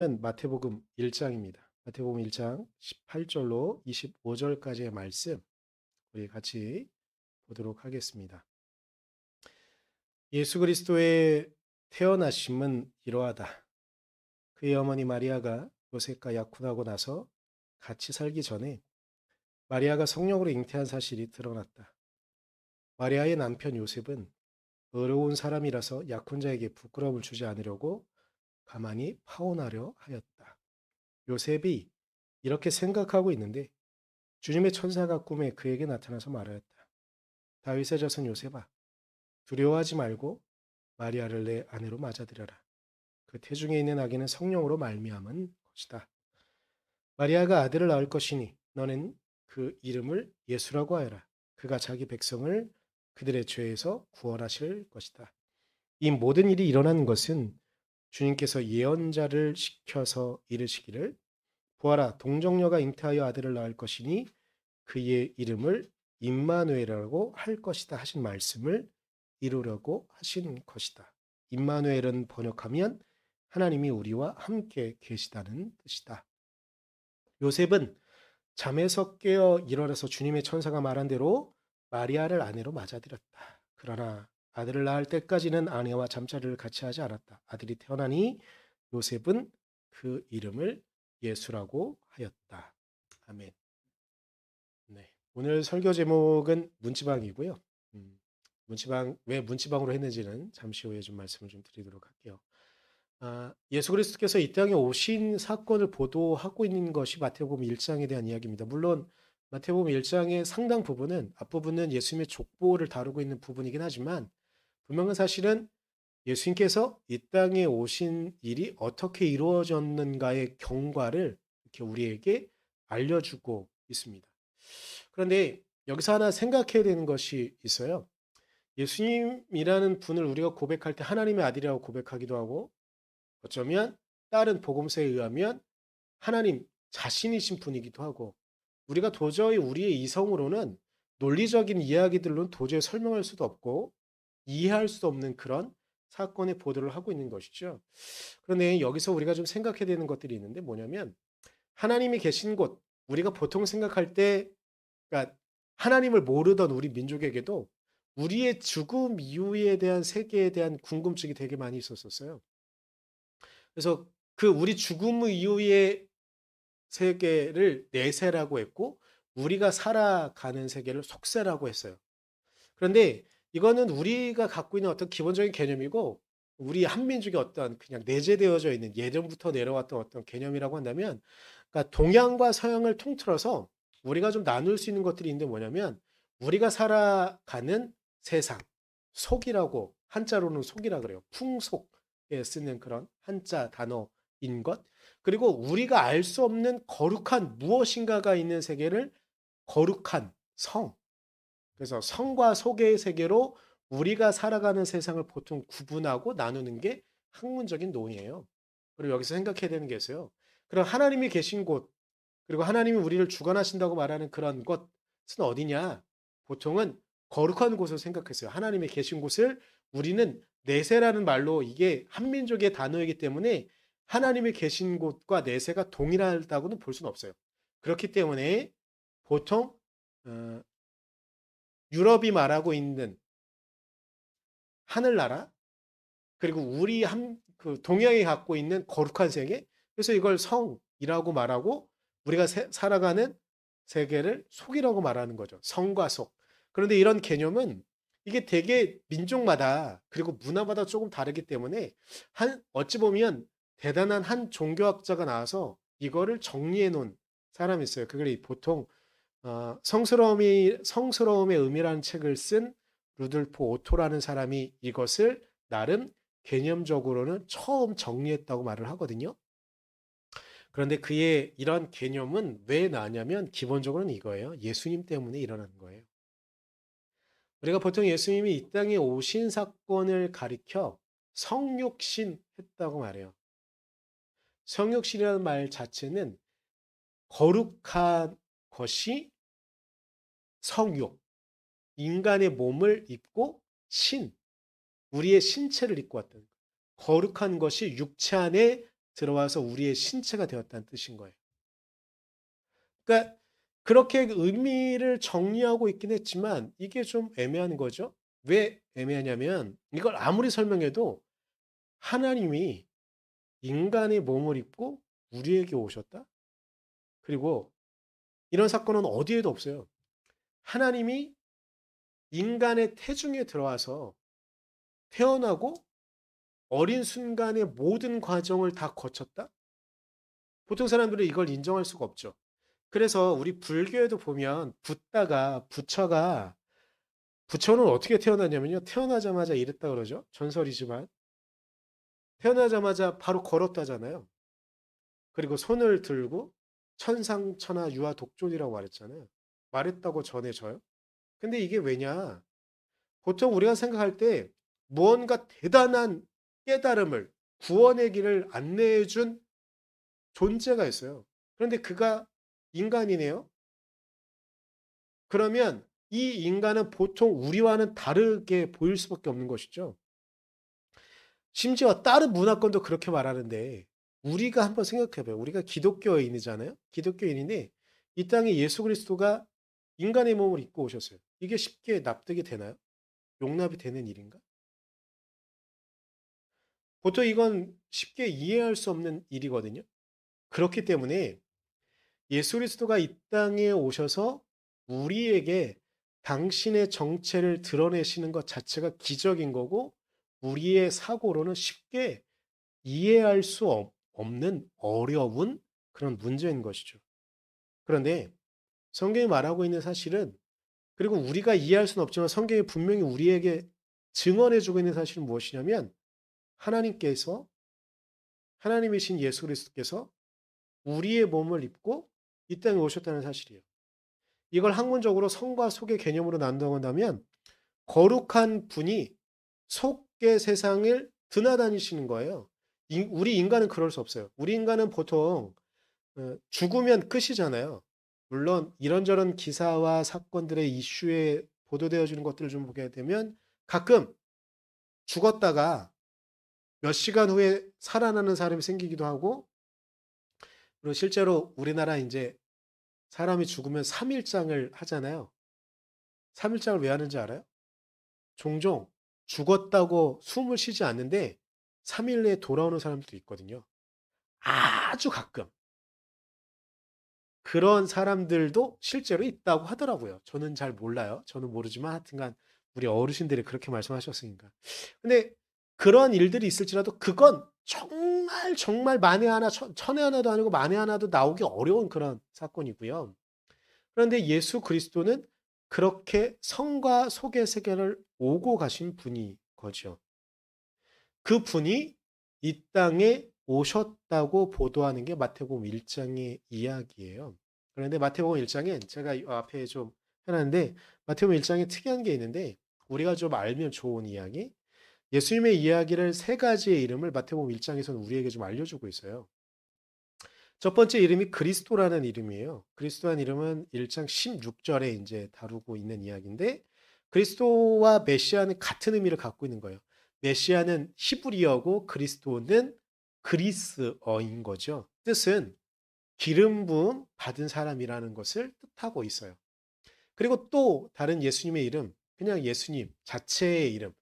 마태복음 1장입니다. 마태복음 1장 18절로 25절까지의 말씀 우리 같이 보도록 하겠습니다. 예수 그리스도의 태어나심은 이러하다. 그의 어머니 마리아가 요셉과 약혼하고 나서 같이 살기 전에 마리아가 성령으로 잉태한 사실이 드러났다. 마리아의 남편 요셉은 어려운 사람이라서 약혼자에게 부끄러움을 주지 않으려고 가만히 파혼하려 하였다. 요셉이 이렇게 생각하고 있는데 주님의 천사가 꿈에 그에게 나타나서 말하였다. 다윗의 자손 요셉아, 두려워하지 말고 마리아를 내 아내로 맞아들여라. 그 태중에 있는 아기는 성령으로 말미암은 것이다. 마리아가 아들을 낳을 것이니 너는 그 이름을 예수라고 하여라. 그가 자기 백성을 그들의 죄에서 구원하실 것이다. 이 모든 일이 일어난 것은 주님께서 예언자를 시켜서 이르시기를 보아라, 동정녀가 잉태하여 아들을 낳을 것이니 그의 이름을 임마누엘이라고 할 것이다 하신 말씀을 이루려고 하신 것이다. 임마누엘은 번역하면 하나님이 우리와 함께 계시다는 뜻이다. 요셉은 잠에서 깨어 일어나서 주님의 천사가 말한 대로 마리아를 아내로 맞아들였다. 그러나 아들을 낳을 때까지는 아내와 잠자리를 같이 하지 않았다. 아들이 태어나니 요셉은 그 이름을 예수라고 하였다. 아멘. 네. 오늘 설교 제목은 문지방이고요. 왜 문지방으로 했는지는 잠시 후에 좀 말씀을 좀 드리도록 할게요. 예수 그리스도께서 이 땅에 오신 사건을 보도하고 있는 것이 마태복음 1장에 대한 이야기입니다. 물론 마태복음 1장의 상당 부분은 앞부분은 예수님의 족보를 다루고 있는 부분이긴 하지만 분명한 사실은 예수님께서 이 땅에 오신 일이 어떻게 이루어졌는가의 경과를 이렇게 우리에게 알려주고 있습니다. 그런데 여기서 하나 생각해야 되는 것이 있어요. 예수님이라는 분을 우리가 고백할 때 하나님의 아들이라고 고백하기도 하고 어쩌면 다른 복음서에 의하면 하나님 자신이신 분이기도 하고 우리가 도저히 우리의 이성으로는 논리적인 이야기들로는 도저히 설명할 수도 없고 이해할 수 없는 그런 사건의 보도를 하고 있는 것이죠. 그런데 여기서 우리가 좀 생각해야 되는 것들이 있는데 뭐냐면 하나님이 계신 곳, 우리가 보통 생각할 때 그러니까 하나님을 모르던 우리 민족에게도 우리의 죽음 이후에 대한 세계에 대한 궁금증이 되게 많이 있었어요. 그래서 그 우리 죽음 이후의 세계를 내세라고 했고 우리가 살아가는 세계를 속세라고 했어요. 그런데 이거는 우리가 갖고 있는 어떤 기본적인 개념이고 우리 한민족의 어떤 그냥 내재되어져 있는 예전부터 내려왔던 어떤 개념이라고 한다면 그러니까 동양과 서양을 통틀어서 우리가 좀 나눌 수 있는 것들이 있는데 뭐냐면 우리가 살아가는 세상, 속이라고 한자로는 속이라 그래요. 풍속에 쓰는 그런 한자 단어인 것. 그리고 우리가 알 수 없는 거룩한 무엇인가가 있는 세계를 거룩한 성. 그래서 성과 속의 세계로 우리가 살아가는 세상을 보통 구분하고 나누는 게 학문적인 논의예요. 그리고 여기서 생각해야 되는 게 있어요. 그럼 하나님이 계신 곳, 그리고 하나님이 우리를 주관하신다고 말하는 그런 것은 어디냐? 보통은 거룩한 곳을 생각했어요. 하나님이 계신 곳을 우리는 내세라는 말로 이게 한민족의 단어이기 때문에 하나님이 계신 곳과 내세가 동일하다고는 볼 수는 없어요. 그렇기 때문에 보통 어, 유럽이 말하고 있는 하늘나라 그리고 우리 그 동양이 갖고 있는 거룩한 세계 그래서 이걸 성이라고 말하고 우리가 살아가는 세계를 속이라고 말하는 거죠. 성과 속. 그런데 이런 개념은 이게 되게 민족마다 그리고 문화마다 조금 다르기 때문에 어찌 보면 대단한 한 종교학자가 나와서 이거를 정리해 놓은 사람이 있어요. 그걸 보통 성스러움의 의미라는 책을 쓴 루돌프 오토라는 사람이 이것을 나름 개념적으로는 처음 정리했다고 말을 하거든요. 그런데 그의 이런 개념은 왜 나냐면 기본적으로는 이거예요. 예수님 때문에 일어나는 거예요. 우리가 보통 예수님이 이 땅에 오신 사건을 가리켜 성육신 했다고 말해요. 성육신이라는 말 자체는 거룩한 것이 성육, 인간의 몸을 입고 우리의 신체를 입고 왔다는 거예요. 거룩한 것이 육체 안에 들어와서 우리의 신체가 되었다는 뜻인 거예요. 그러니까 그렇게 의미를 정리하고 있긴 했지만 이게 좀 애매한 거죠. 왜 애매하냐면 이걸 아무리 설명해도 하나님이 인간의 몸을 입고 우리에게 오셨다? 그리고 이런 사건은 어디에도 없어요. 하나님이 인간의 태중에 들어와서 태어나고 어린 순간의 모든 과정을 다 거쳤다? 보통 사람들은 이걸 인정할 수가 없죠. 그래서 우리 불교에도 보면 부처는 어떻게 태어났냐면요. 태어나자마자 이랬다 그러죠. 전설이지만 태어나자마자 바로 걸었다잖아요. 그리고 손을 들고 천상천하 유아 독존이라고 말했잖아요. 말했다고 전해져요. 근데 이게 왜냐? 보통 우리가 생각할 때 무언가 대단한 깨달음을 구원의 길을 안내해 준 존재가 있어요. 그런데 그가 인간이네요. 그러면 이 인간은 보통 우리와는 다르게 보일 수밖에 없는 것이죠. 심지어 다른 문화권도 그렇게 말하는데 우리가 한번 생각해 봐요. 우리가 기독교인이잖아요. 기독교인인데 이 땅에 예수 그리스도가 인간의 몸을 입고 오셨어요. 이게 쉽게 납득이 되나요? 용납이 되는 일인가? 보통 이건 쉽게 이해할 수 없는 일이거든요. 그렇기 때문에 예수 그리스도가 이 땅에 오셔서 우리에게 당신의 정체를 드러내시는 것 자체가 기적인 거고 우리의 사고로는 쉽게 이해할 수 없는 어려운 그런 문제인 것이죠. 그런데 성경이 말하고 있는 사실은 그리고 우리가 이해할 수는 없지만 성경이 분명히 우리에게 증언해 주고 있는 사실은 무엇이냐면 하나님께서 하나님이신 예수 그리스도께서 우리의 몸을 입고 이 땅에 오셨다는 사실이에요. 이걸 학문적으로 성과 속의 개념으로 나눈다면 거룩한 분이 속의 세상을 드나다니시는 거예요. 우리 인간은 그럴 수 없어요. 우리 인간은 보통 죽으면 끝이잖아요. 물론 이런저런 기사와 사건들의 이슈에 보도되어지는 것들을 좀 보게 되면 가끔 죽었다가 몇 시간 후에 살아나는 사람이 생기기도 하고 그리고 실제로 우리나라 이제 사람이 죽으면 3일장을 하잖아요. 3일장을 왜 하는지 알아요? 종종 죽었다고 숨을 쉬지 않는데 3일 내에 돌아오는 사람들도 있거든요. 아주 가끔. 그런 사람들도 실제로 있다고 하더라고요. 저는 잘 몰라요. 저는 모르지만 하여튼간 우리 어르신들이 그렇게 말씀하셨으니까. 근데 그런 일들이 있을지라도 그건 정말 정말 만에 하나, 천에 하나도 아니고 만에 하나도 나오기 어려운 그런 사건이고요. 그런데 예수 그리스도는 그렇게 성과 속의 세계를 오고 가신 분이 거죠. 그 분이 이 땅에 오셨다고 보도하는 게 마태복음 1장의 이야기예요. 그런데 마태복음 1장엔 제가 앞에 좀 해놨는데 마태복음 1장에 특이한 게 있는데 우리가 좀 알면 좋은 이야기. 예수님의 이야기를 세 가지의 이름을 마태복음 1장에서는 우리에게 좀 알려주고 있어요. 첫 번째 이름이 그리스도라는 이름이에요. 그리스도라는 이름은 1장 16절에 이제 다루고 있는 이야기인데 그리스도와 메시아는 같은 의미를 갖고 있는 거예요. 메시아는 히브리어고 그리스도는 그리스어인 거죠. 뜻은 기름 부음 받은 사람이라는 것을 뜻하고 있어요. 그리고 또 다른 예수님의 이름, 그냥 예수님 자체의 이름.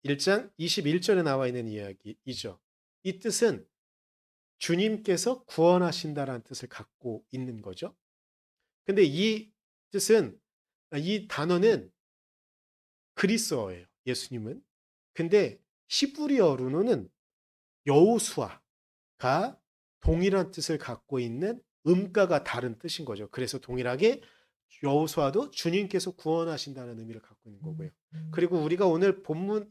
1장 21절에 나와 있는 이야기이죠. 이 뜻은 주님께서 구원하신다라는 뜻을 갖고 있는 거죠. 근데 이 뜻은 이 단어는 그리스어예요. 예수님은. 근데 히브리어로는 여호수아가 동일한 뜻을 갖고 있는 음가가 다른 뜻인 거죠. 그래서 동일하게 여호수아도 주님께서 구원하신다는 의미를 갖고 있는 거고요. 그리고 우리가 오늘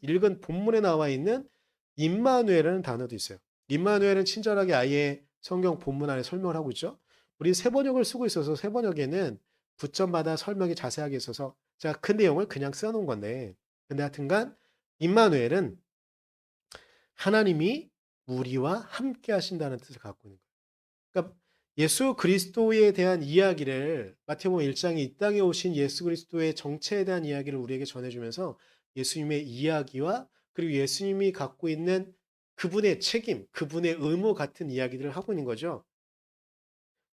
읽은 본문에 나와 있는 임마누엘이라는 단어도 있어요. 임마누엘은 친절하게 아예 성경 본문 안에 설명을 하고 있죠. 우리 세번역을 쓰고 있어서 세번역에는 부점마다 설명이 자세하게 있어서 제가 큰 내용을 그냥 써놓은 건데 근데 하여튼간 임마누엘은 하나님이 우리와 함께 하신다는 뜻을 갖고 있는 거예요. 그러니까 예수 그리스도에 대한 이야기를 마태복음 1장에 이 땅에 오신 예수 그리스도의 정체에 대한 이야기를 우리에게 전해주면서 예수님의 이야기와 그리고 예수님이 갖고 있는 그분의 책임, 그분의 의무 같은 이야기들을 하고 있는 거죠.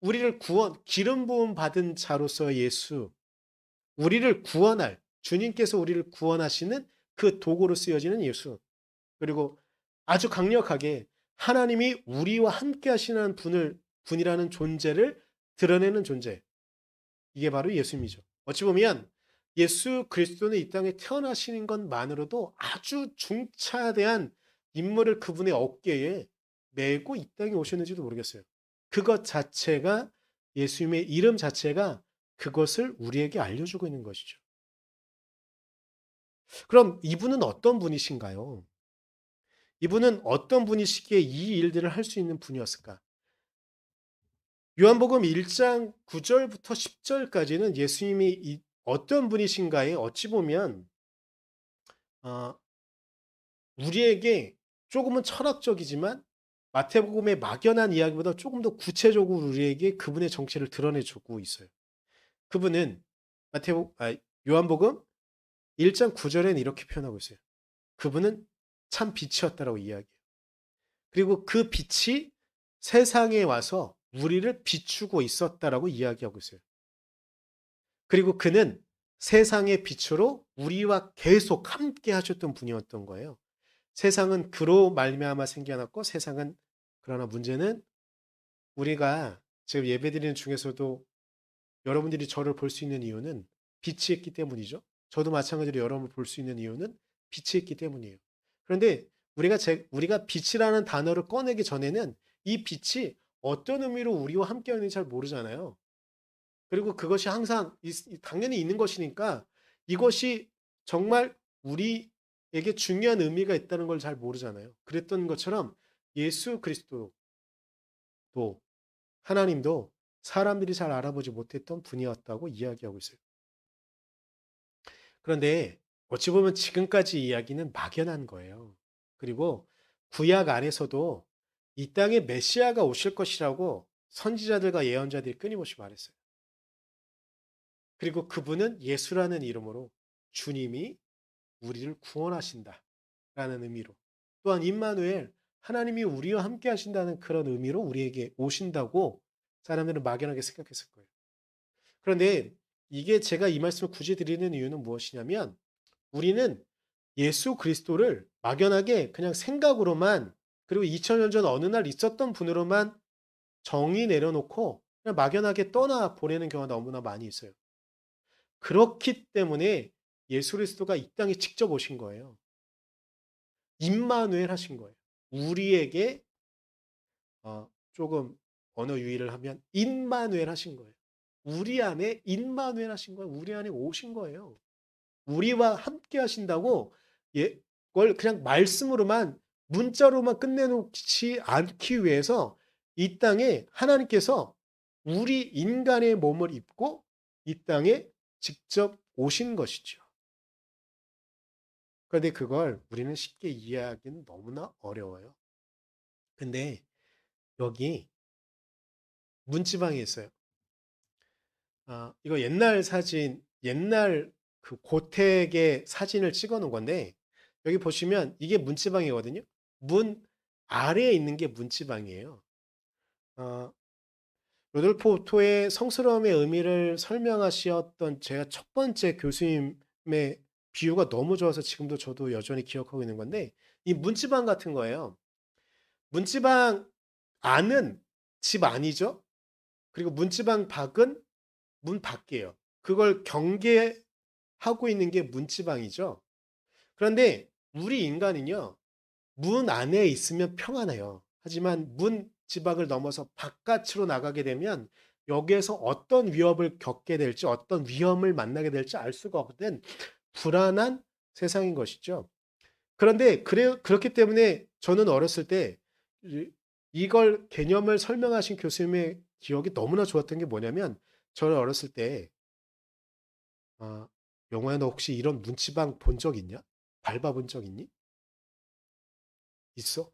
우리를 기름 부음 받은 자로서 예수, 우리를 구원할, 주님께서 우리를 구원하시는 그 도구로 쓰여지는 예수. 그리고 아주 강력하게 하나님이 우리와 함께 하시는 분이라는 존재를 드러내는 존재. 이게 바로 예수님이죠. 어찌 보면 예수 그리스도는 이 땅에 태어나시는 것만으로도 아주 중차대한 임무를 그분의 어깨에 메고 이 땅에 오셨는지도 모르겠어요. 그것 자체가 예수님의 이름 자체가 그것을 우리에게 알려주고 있는 것이죠. 그럼 이분은 어떤 분이신가요? 이분은 어떤 분이시기에 이 일들을 할 수 있는 분이었을까? 요한복음 1장 9절부터 10절까지는 예수님이 어떤 분이신가에 어찌 보면 어, 우리에게 조금은 철학적이지만 마태복음의 막연한 이야기보다 조금 더 구체적으로 우리에게 그분의 정체를 드러내주고 있어요. 그분은 요한복음 1장 9절에는 이렇게 표현하고 있어요. 그분은 참 빛이었다라고 이야기해요. 그리고 그 빛이 세상에 와서 우리를 비추고 있었다라고 이야기하고 있어요. 그리고 그는 세상의 빛으로 우리와 계속 함께 하셨던 분이었던 거예요. 세상은 그로 말미암아 생겨났고 세상은 그러나 문제는 우리가 지금 예배드리는 중에서도 여러분들이 저를 볼 수 있는 이유는 빛이 있기 때문이죠. 저도 마찬가지로 여러분을 볼 수 있는 이유는 빛이 있기 때문이에요. 그런데 우리가 빛이라는 단어를 꺼내기 전에는 이 빛이 어떤 의미로 우리와 함께 하는지 잘 모르잖아요. 그리고 그것이 항상 당연히 있는 것이니까 이것이 정말 우리에게 중요한 의미가 있다는 걸 잘 모르잖아요. 그랬던 것처럼 예수 그리스도도 하나님도 사람들이 잘 알아보지 못했던 분이었다고 이야기하고 있어요. 그런데 어찌 보면 지금까지 이야기는 막연한 거예요. 그리고 구약 안에서도 이 땅에 메시아가 오실 것이라고 선지자들과 예언자들이 끊임없이 말했어요. 그리고 그분은 예수라는 이름으로 주님이 우리를 구원하신다 라는 의미로, 또한 임마누엘 하나님이 우리와 함께 하신다는 그런 의미로 우리에게 오신다고 사람들은 막연하게 생각했을 거예요. 그런데 이게 제가 이 말씀을 굳이 드리는 이유는 무엇이냐면 우리는 예수 그리스도를 막연하게 그냥 생각으로만, 그리고 2000년 전 어느 날 있었던 분으로만 정의 내려놓고 그냥 막연하게 떠나 보내는 경우가 너무나 많이 있어요. 그렇기 때문에 예수 그리스도가 이 땅에 직접 오신 거예요. 임마누엘 하신 거예요. 우리에게 조금 언어 유희를 하면 임마누엘 하신 거예요. 우리 안에 임마누엘 하신 거예요. 우리 안에 오신 거예요. 우리와 함께 하신다고 그걸 그냥 말씀으로만 문자로만 끝내놓지 않기 위해서 이 땅에 하나님께서 우리 인간의 몸을 입고 이 땅에 직접 오신 것이죠. 그런데 그걸 우리는 쉽게 이해하기는 너무나 어려워요. 근데 여기 문지방에 있어요. 이거 옛날 사진, 옛날 그 고택의 사진을 찍어 놓은 건데 여기 보시면 이게 문지방이거든요. 문 아래에 있는 게 문지방이에요. 어, 로돌프 오토의 성스러움의 의미를 설명하셨던 제가 첫 번째 교수님의 비유가 너무 좋아서 지금도 저도 여전히 기억하고 있는 건데 이 문지방 같은 거예요. 문지방 안은 집 안이죠. 그리고 문지방 밖은 문 밖이에요. 그걸 경계하고 있는 게 문지방이죠. 그런데 우리 인간은요, 문 안에 있으면 평안해요. 하지만 문 지방을 넘어서 바깥으로 나가게 되면 여기에서 어떤 위협을 겪게 될지, 어떤 위험을 만나게 될지 알 수가 없는 불안한 세상인 것이죠. 그런데 그렇기 때문에 저는 어렸을 때 이걸 개념을 설명하신 교수님의 기억이 너무나 좋았던 게 뭐냐면 저는 어렸을 때 영호야 너 혹시 이런 문지방 본 적 있냐? 밟아본 적 있니? 있어?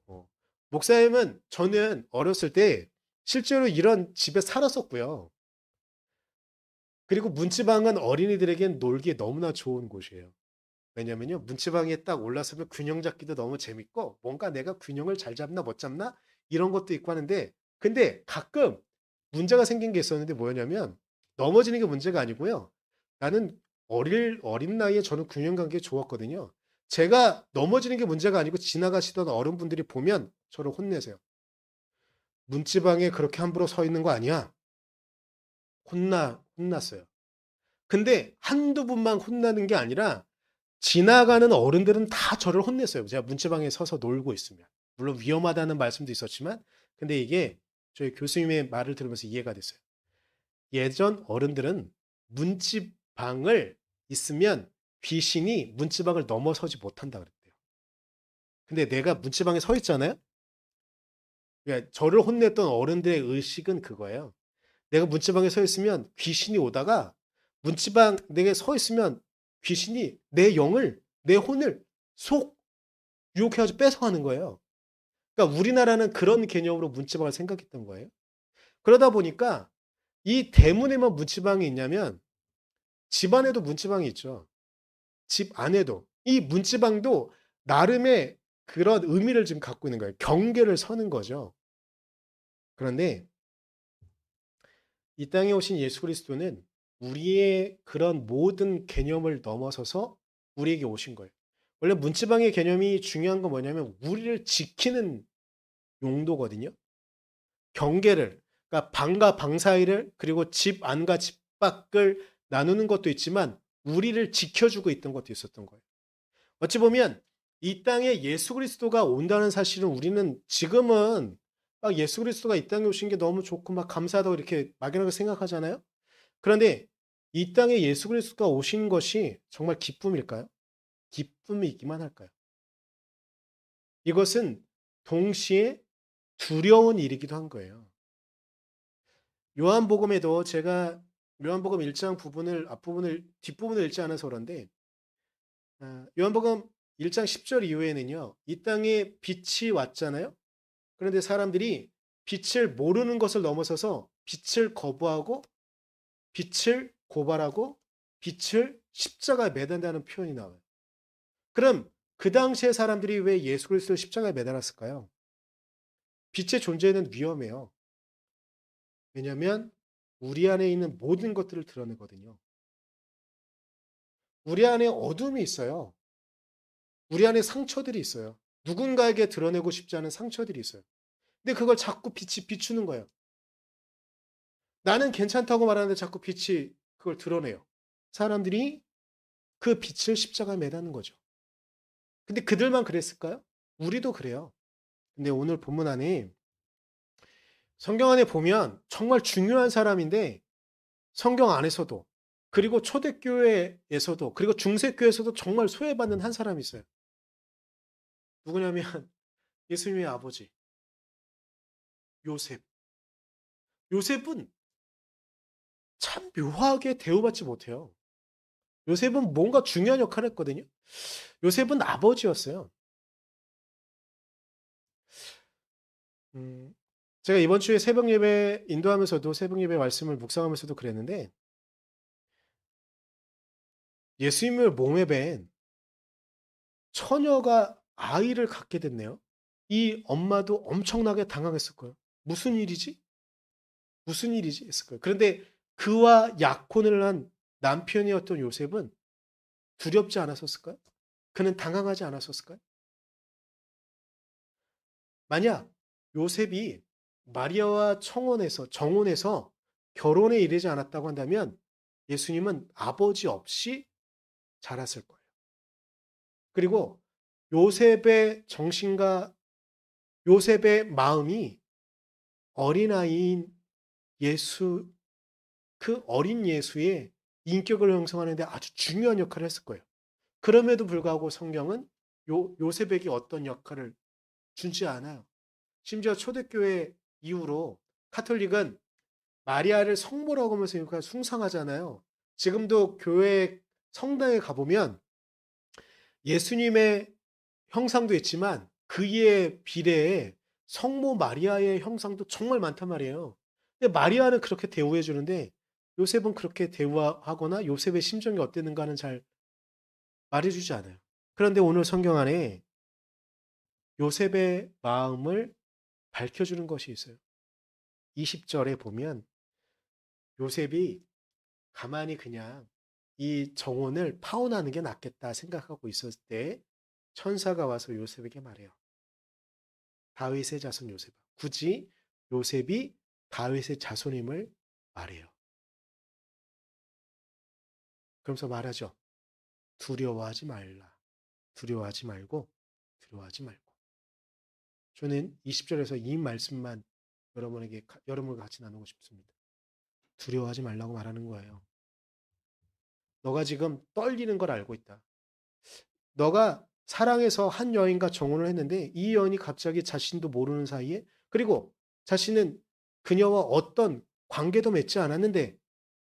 목사님은 저는 어렸을 때 실제로 이런 집에 살았었고요. 그리고 문지방은 어린이들에겐 놀기에 너무나 좋은 곳이에요. 왜냐면요. 문지방에 딱 올라서면 균형 잡기도 너무 재밌고 뭔가 내가 균형을 잘 잡나 못 잡나 이런 것도 있고 하는데 근데 가끔 문제가 생긴 게 있었는데 뭐였냐면 넘어지는 게 문제가 아니고요. 나는 어린 나이에 저는 균형 관계 좋았거든요. 제가 넘어지는 게 문제가 아니고 지나가시던 어른분들이 보면 저를 혼내세요. "문지방에 그렇게 함부로 서 있는 거 아니야." 혼났어요. 근데 한두 분만 혼나는 게 아니라 지나가는 어른들은 다 저를 혼냈어요. 제가 문지방에 서서 놀고 있으면. 물론 위험하다는 말씀도 있었지만 근데 이게 저희 교수님의 말을 들으면서 이해가 됐어요. 예전 어른들은 문지방을 있으면 귀신이 문지방을 넘어서지 못한다 그랬대요. 근데 내가 문지방에 서 있잖아요. 그러니까 저를 혼냈던 어른들의 의식은 그거예요. 내가 문지방에 서 있으면 귀신이 오다가 문지방 내게 서 있으면 귀신이 내 영을 내 혼을 속 유혹해 가지고 뺏어가는 거예요. 그러니까 우리나라는 그런 개념으로 문지방을 생각했던 거예요. 그러다 보니까 이 대문에만 문지방이 있냐면 집 안에도 문지방이 있죠. 집 안에도. 이 문지방도 나름의 그런 의미를 지금 갖고 있는 거예요. 경계를 서는 거죠. 그런데 이 땅에 오신 예수 그리스도는 우리의 그런 모든 개념을 넘어서서 우리에게 오신 거예요. 원래 문지방의 개념이 중요한 건 뭐냐면 우리를 지키는 용도거든요. 경계를 그러니까 방과 방 사이를 그리고 집 안과 집 밖을 나누는 것도 있지만 우리를 지켜주고 있던 것도 있었던 거예요. 어찌 보면 이 땅에 예수 그리스도가 온다는 사실은 우리는 지금은 막 예수 그리스도가 이 땅에 오신 게 너무 좋고 막 감사하다고 이렇게 막연하게 생각하잖아요. 그런데 이 땅에 예수 그리스도가 오신 것이 정말 기쁨일까요? 기쁨이기만 할까요? 이것은 동시에 두려운 일이기도 한 거예요. 요한복음에도 제가 요한복음 1장 부분을 앞부분을 뒷부분을 읽지 않아서 그런데 요한복음 1장 10절 이후에는요. 이 땅에 빛이 왔잖아요. 그런데 사람들이 빛을 모르는 것을 넘어서서 빛을 거부하고 빛을 고발하고 빛을 십자가에 매단다는 표현이 나와요. 그럼 그 당시에 사람들이 왜 예수 그리스도를 십자가에 매달았을까요? 빛의 존재는 위험해요. 왜냐하면 우리 안에 있는 모든 것들을 드러내거든요. 우리 안에 어둠이 있어요. 우리 안에 상처들이 있어요. 누군가에게 드러내고 싶지 않은 상처들이 있어요. 근데 그걸 자꾸 빛이 비추는 거예요. 나는 괜찮다고 말하는데 자꾸 빛이 그걸 드러내요. 사람들이 그 빛을 십자가에 매다는 거죠. 근데 그들만 그랬을까요? 우리도 그래요. 근데 오늘 본문 안에 성경 안에 보면 정말 중요한 사람인데 성경 안에서도 그리고 초대교회에서도 그리고 중세교회에서도 정말 소외받는 한 사람이 있어요. 누구냐면 예수님의 아버지 요셉. 요셉은 참 묘하게 대우받지 못해요. 요셉은 뭔가 중요한 역할을 했거든요. 요셉은 아버지였어요. 음, 제가 이번 주에 새벽 예배 인도하면서도 새벽 예배 말씀을 묵상하면서도 그랬는데 예수님을 몸에 밴 처녀가 아이를 갖게 됐네요. 이 엄마도 엄청나게 당황했을 거예요. 무슨 일이지? 무슨 일이지? 했을 거예요. 그런데 그와 약혼을 한 남편이었던 요셉은 두렵지 않았었을까요? 그는 당황하지 않았었을까요? 만약 요셉이 마리아와 정혼해서 결혼에 이르지 않았다고 한다면 예수님은 아버지 없이 자랐을 거예요. 그리고 요셉의 정신과 요셉의 마음이 어린아이인 예수, 그 어린 예수의 인격을 형성하는 데 아주 중요한 역할을 했을 거예요. 그럼에도 불구하고 성경은 요셉에게 어떤 역할을 주지 않아요. 심지어 초대교회 이후로 카톨릭은 마리아를 성모라고 하면서 숭상하잖아요. 지금도 교회 성당에 가보면 예수님의 형상도 있지만 그의 비례에 성모 마리아의 형상도 정말 많단 말이에요. 근데 마리아는 그렇게 대우해 주는데 요셉은 그렇게 대우하거나 요셉의 심정이 어땠는가는 잘 말해주지 않아요. 그런데 오늘 성경 안에 요셉의 마음을 밝혀주는 것이 있어요. 20절에 보면 요셉이 가만히 그냥 이 정원을 파혼하는 게 낫겠다 생각하고 있었을 때 천사가 와서 요셉에게 말해요. 다윗의 자손 요셉아. 굳이 요셉이 다윗의 자손임을 말해요. 그러면서 말하죠. 두려워하지 말라. 두려워하지 말고 두려워하지 말고. 저는 20절에서 이 말씀만 여러분과 같이 나누고 싶습니다. 두려워하지 말라고 말하는 거예요. 너가 지금 떨리는 걸 알고 있다. 너가 사랑해서 한 여인과 정혼을 했는데 이 여인이 갑자기 자신도 모르는 사이에, 그리고 자신은 그녀와 어떤 관계도 맺지 않았는데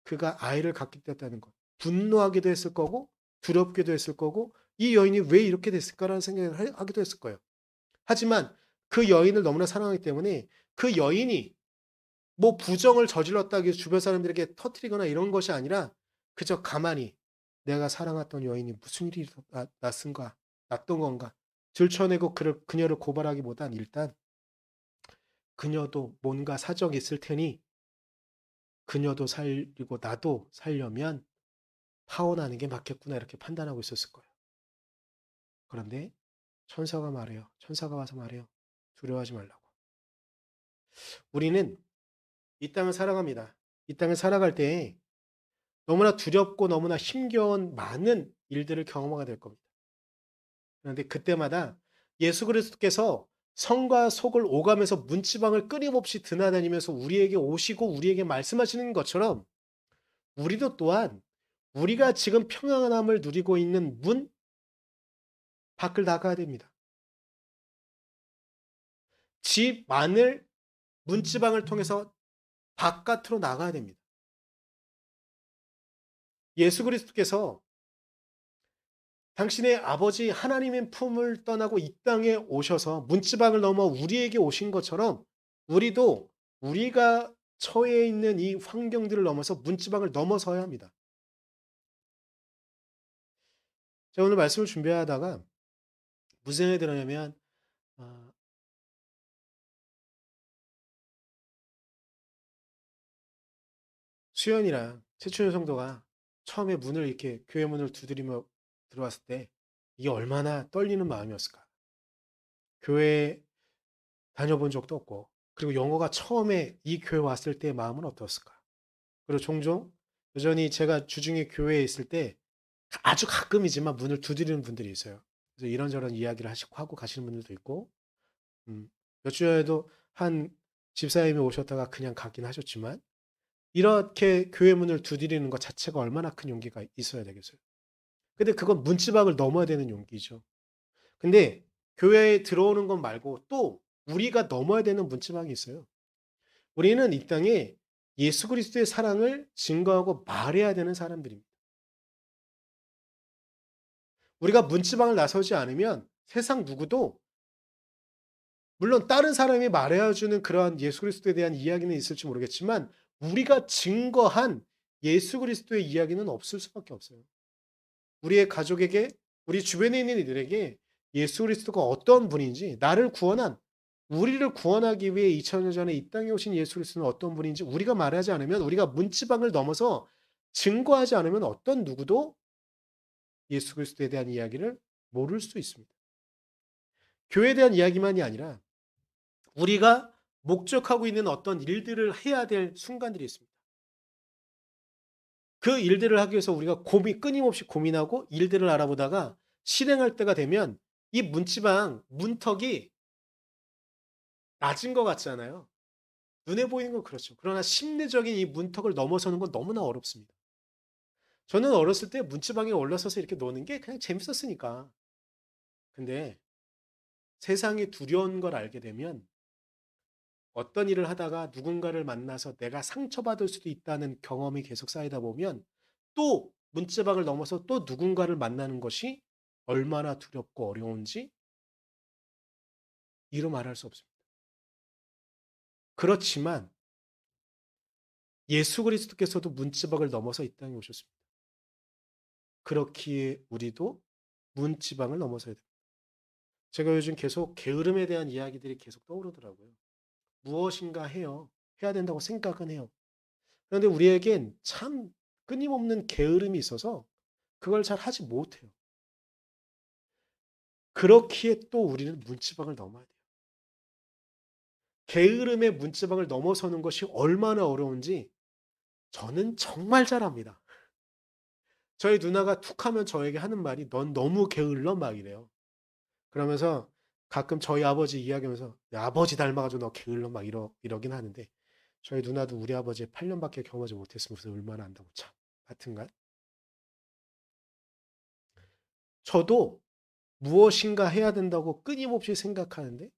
그가 아이를 갖게 됐다는 것. 분노하기도 했을 거고 두렵기도 했을 거고 이 여인이 왜 이렇게 됐을까라는 생각을 하기도 했을 거예요. 하지만 그 여인을 너무나 사랑하기 때문에 그 여인이 뭐 부정을 저질렀다고 해서 주변 사람들에게 터뜨리거나 이런 것이 아니라 그저 가만히 내가 사랑했던 여인이 무슨 일이 났던 건가 들춰내고 그녀를 고발하기보단 일단 그녀도 뭔가 사정이 있을 테니 그녀도 살리고 나도 살려면 파혼하는 게 맞겠구나 이렇게 판단하고 있었을 거예요. 그런데 천사가 말해요. 천사가 와서 말해요. 두려워하지 말라고. 우리는 이 땅을 살아갑니다. 이 땅을 살아갈 때 너무나 두렵고 너무나 힘겨운 많은 일들을 경험하게 될 겁니다. 그런데 그때마다 예수 그리스도께서 성과 속을 오가면서 문지방을 끊임없이 드나다니면서 우리에게 오시고 우리에게 말씀하시는 것처럼 우리도 또한 우리가 지금 평안함을 누리고 있는 문 밖을 나가야 됩니다. 집 안을 문지방을 통해서 바깥으로 나가야 됩니다. 예수 그리스도께서 당신의 아버지 하나님의 품을 떠나고 이 땅에 오셔서 문지방을 넘어 우리에게 오신 것처럼 우리도 우리가 처해 있는 이 환경들을 넘어서 문지방을 넘어서야 합니다. 제가 오늘 말씀을 준비하다가 무슨 생각이 들었냐면 아, 수연이랑 최춘현 성도가 처음에 문을 이렇게 교회 문을 두드리며 들어왔을 때 이게 얼마나 떨리는 마음이었을까. 교회 다녀본 적도 없고 그리고 영어가 처음에 이 교회 왔을 때의 마음은 어떻을까. 그리고 종종 여전히 제가 주중에 교회에 있을 때 아주 가끔이지만 문을 두드리는 분들이 있어요. 그래서 이런저런 이야기를 하고 가시는 분들도 있고 몇 주에도 한 집사님이 오셨다가 그냥 가긴 하셨지만 이렇게 교회 문을 두드리는 것 자체가 얼마나 큰 용기가 있어야 되겠어요. 근데 그건 문지방을 넘어야 되는 용기죠. 근데 교회에 들어오는 것 말고 또 우리가 넘어야 되는 문지방이 있어요. 우리는 이 땅에 예수 그리스도의 사랑을 증거하고 말해야 되는 사람들입니다. 우리가 문지방을 나서지 않으면 세상 누구도 물론 다른 사람이 말해 주는 그러한 예수 그리스도에 대한 이야기는 있을지 모르겠지만 우리가 증거한 예수 그리스도의 이야기는 없을 수밖에 없어요. 우리의 가족에게 우리 주변에 있는 이들에게 예수 그리스도가 어떤 분인지 나를 구원한 우리를 구원하기 위해 2000년 전에 이 땅에 오신 예수 그리스도는 어떤 분인지 우리가 말하지 않으면 우리가 문지방을 넘어서 증거하지 않으면 어떤 누구도 예수 그리스도에 대한 이야기를 모를 수 있습니다. 교회에 대한 이야기만이 아니라 우리가 목적하고 있는 어떤 일들을 해야 될 순간들이 있습니다. 그 일들을 하기 위해서 우리가 끊임없이 고민하고 일들을 알아보다가 실행할 때가 되면 이 문지방, 문턱이 낮은 것 같잖아요. 눈에 보이는 건 그렇죠. 그러나 심리적인 이 문턱을 넘어서는 건 너무나 어렵습니다. 저는 어렸을 때 문지방에 올라서서 이렇게 노는 게 그냥 재밌었으니까. 근데 세상이 두려운 걸 알게 되면 어떤 일을 하다가 누군가를 만나서 내가 상처받을 수도 있다는 경험이 계속 쌓이다 보면 또 문지방을 넘어서 또 누군가를 만나는 것이 얼마나 두렵고 어려운지 이루 말할 수 없습니다. 그렇지만 예수 그리스도께서도 문지방을 넘어서 이 땅에 오셨습니다. 그렇기에 우리도 문지방을 넘어서야 됩니다. 제가 요즘 계속 게으름에 대한 이야기들이 계속 떠오르더라고요. 무엇인가 해요. 해야 된다고 생각은 해요. 그런데 우리에겐 참 끊임없는 게으름이 있어서 그걸 잘 하지 못해요. 그렇기에 또 우리는 문지방을 넘어야 돼요. 게으름의 문지방을 넘어서는 것이 얼마나 어려운지 저는 정말 잘합니다. 저희 누나가 툭 하면 저에게 하는 말이 "넌 너무 게을러." 막 이래요. 그러면서 가끔 저희 아버지 이야기하면서 "내 아버지 닮아 가지고 너 게을러." 막 이러긴 하는데 저희 누나도 우리 아버지 8 년밖에 경험하지 못했으면서 얼마나 안다고 참. 하여튼간 저도 무엇인가 해야 된다고 끊임없이 생각하는데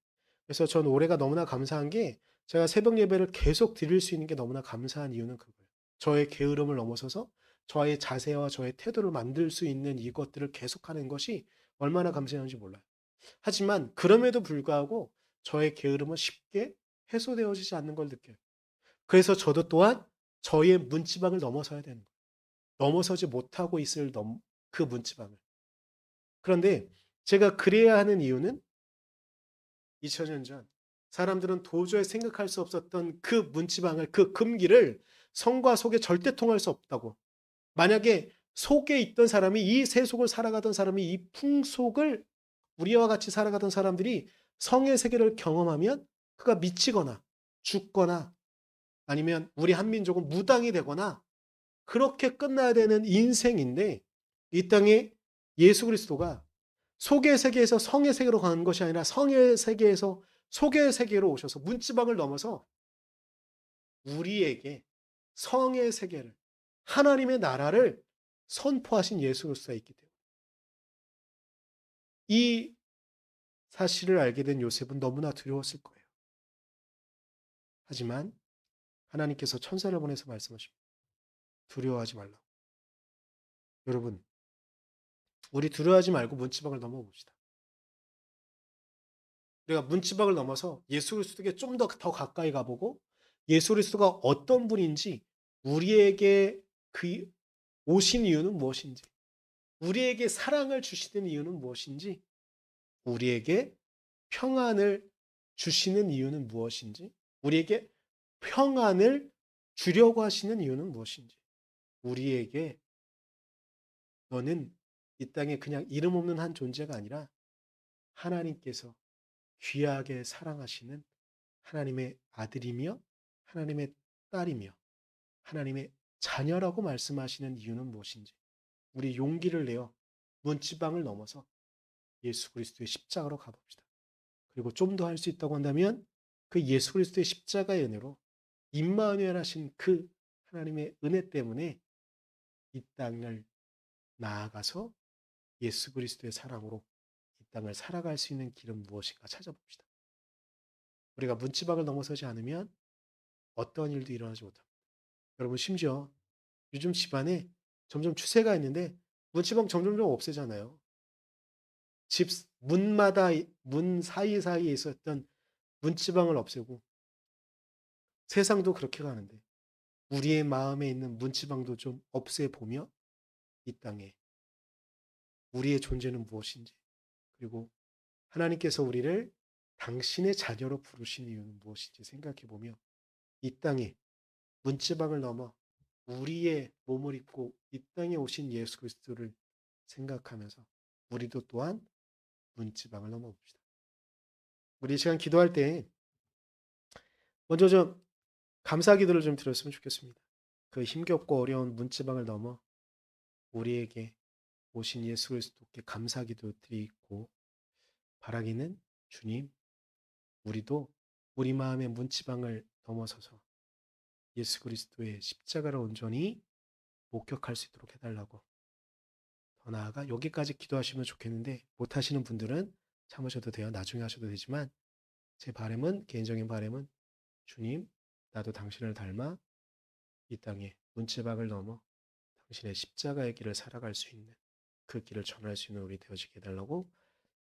그래서 저는 올해가 너무나 감사한 게 제가 새벽 예배를 계속 드릴 수 있는 게 너무나 감사한 이유는 그거예요. 저의 게으름을 넘어서서 저의 자세와 저의 태도를 만들 수 있는 이것들을 계속하는 것이 얼마나 감사한지 몰라요. 하지만 그럼에도 불구하고 저의 게으름은 쉽게 해소되어지지 않는 걸 느껴요. 그래서 저도 또한 저의 문지방을 넘어서야 되는 거예요. 넘어서지 못하고 있을 그 문지방을. 그런데 제가 그래야 하는 이유는 2000년 전 사람들은 도저히 생각할 수 없었던 그 문지방을 그 금기를 성과 속에 절대 통할 수 없다고. 만약에 속에 있던 사람이 이 세속을 살아가던 사람이 이 풍속을 우리와 같이 살아가던 사람들이 성의 세계를 경험하면 그가 미치거나 죽거나 아니면 우리 한민족은 무당이 되거나 그렇게 끝나야 되는 인생인데 이 땅에 예수 그리스도가 속의 세계에서 성의 세계로 가는 것이 아니라 성의 세계에서 속의 세계로 오셔서 문지방을 넘어서 우리에게 성의 세계를 하나님의 나라를 선포하신 예수 그리스도가 있기 때문에 이 사실을 알게 된 요셉은 너무나 두려웠을 거예요. 하지만 하나님께서 천사를 보내서 말씀하십니다. 두려워하지 말라고. 여러분, 우리 두려워하지 말고 문지방을 넘어봅시다. 우리가 문지방을 넘어서 예수 그리스도에게 좀 더 가까이 가보고 예수 그리스도가 어떤 분인지 우리에게 그 오신 이유는 무엇인지 우리에게 사랑을 주시는 이유는 무엇인지 우리에게 평안을 주시는 이유는 무엇인지 우리에게 평안을 주려고 하시는 이유는 무엇인지 우리에게 너는 이 땅에 그냥 이름 없는 한 존재가 아니라 하나님께서 귀하게 사랑하시는 하나님의 아들이며 하나님의 딸이며 하나님의 자녀라고 말씀하시는 이유는 무엇인지 우리 용기를 내어 문지방을 넘어서 예수 그리스도의 십자가로 가봅시다. 그리고 좀 더 할 수 있다고 한다면 그 예수 그리스도의 십자가의 은혜로 임마누엘 하신 그 하나님의 은혜 때문에 이 땅을 나아가서 예수 그리스도의 사랑으로 이 땅을 살아갈 수 있는 길은 무엇인가 찾아봅시다. 우리가 문지방을 넘어서지 않으면 어떤 일도 일어나지 못합니다. 여러분 심지어 요즘 집안에 점점 추세가 있는데 문지방 점점점 없애잖아요. 집 문마다 문 사이사이에 있었던 문지방을 없애고 세상도 그렇게 가는데 우리의 마음에 있는 문지방도 좀 없애보며 이 땅에 우리의 존재는 무엇인지 그리고 하나님께서 우리를 당신의 자녀로 부르신 이유는 무엇인지 생각해보며 이 땅에 문지방을 넘어 우리의 몸을 입고 이 땅에 오신 예수 그리스도를 생각하면서 우리도 또한 문지방을 넘어봅시다. 우리 이 시간 기도할 때 먼저 좀 감사 기도를 좀 드렸으면 좋겠습니다. 그 힘겹고 어려운 문지방을 넘어 우리에게 오신 예수 그리스도께 감사 기도 드리고 바라기는 주님, 우리도 우리 마음의 문지방을 넘어서서 예수 그리스도의 십자가를 온전히 목격할 수 있도록 해달라고 더 나아가 여기까지 기도하시면 좋겠는데 못하시는 분들은 참으셔도 돼요. 나중에 하셔도 되지만 제 바람은 개인적인 바람은 주님 나도 당신을 닮아 이 땅에 문지방을 넘어 당신의 십자가의 길을 살아갈 수 있는 그 길을 전할 수 있는 우리 되어지게 해달라고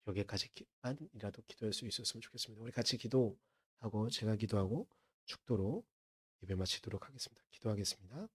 여기까지만이라도 기도할 수 있었으면 좋겠습니다. 우리 같이 기도하고 제가 기도하고 축도로 예배 마치도록 하겠습니다. 기도하겠습니다.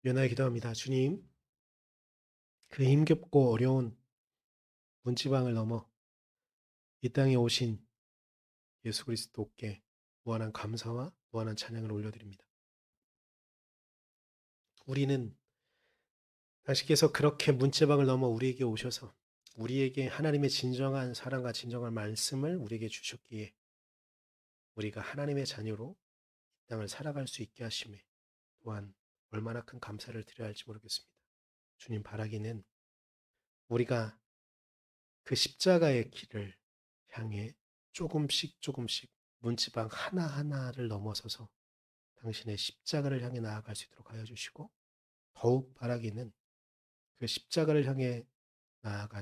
연하에 기도합니다. 주님, 그 힘겹고 어려운 문지방을 넘어 이 땅에 오신 예수 그리스도께 무한한 감사와 무한한 찬양을 올려드립니다. 우리는 당신께서 그렇게 문지방을 넘어 우리에게 오셔서 우리에게 하나님의 진정한 사랑과 진정한 말씀을 우리에게 주셨기에 우리가 하나님의 자녀로 이 땅을 살아갈 수 있게 하심에 또한 얼마나 큰 감사를 드려야 할지 모르겠습니다. 주님 바라기는 우리가 그 십자가의 길을 향해 조금씩 조금씩 문지방 하나하나를 넘어서서 당신의 십자가를 향해 나아갈 수 있도록 하여 주시고 더욱 바라기는 그 십자가를 향해 나아가